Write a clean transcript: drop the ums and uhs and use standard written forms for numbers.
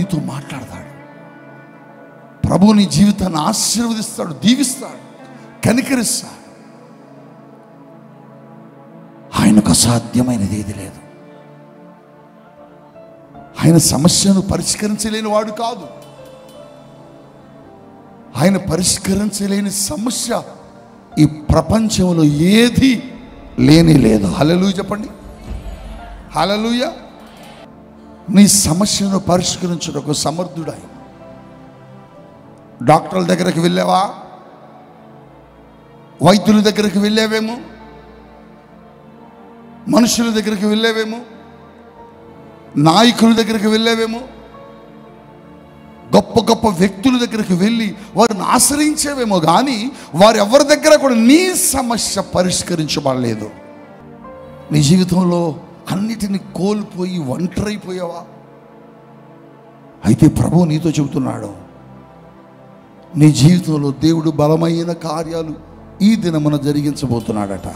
నీతో మాట్లాడతాడు. ప్రభు నీ జీవితాన్ని ఆశీర్వదిస్తాడు, దీవిస్తాడు, కనికరిస్తాడు. ఆయనకు అసాధ్యమైనది ఏది లేదు. ఆయన సమస్యను పరిష్కరించలేని వాడు కాదు. ఆయన పరిష్కరించలేని సమస్య ఈ ప్రపంచంలో ఏది లేని లేదు. హల్లెలూయా చెప్పండి, హల్లెలూయా. నీ సమస్యను పరిష్కరించుటకు సమర్థుడై. డాక్టర్ల దగ్గరికి వెళ్ళావా? వైద్యుల దగ్గరికి వెళ్ళావేమో, మనుషుల దగ్గరికి వెళ్ళావేమో, నాయకుల దగ్గరికి వెళ్ళావేమో, గొప్ప గొప్ప వ్యక్తుల దగ్గరికి వెళ్ళి వారిని ఆశ్రయించేవేమో, కానీ వారు ఎవరి దగ్గర కూడా నీ సమస్య పరిష్కరించబడలేదు. నీ జీవితంలో అన్నిటిని కోల్పోయి ఒంటరైపోయావా? అయితే ప్రభువు నీతో చెబుతున్నాడు, నీ జీవితంలో దేవుడు బలమైన కార్యాలు ఈ దినమున జరిగించబోతున్నాడట.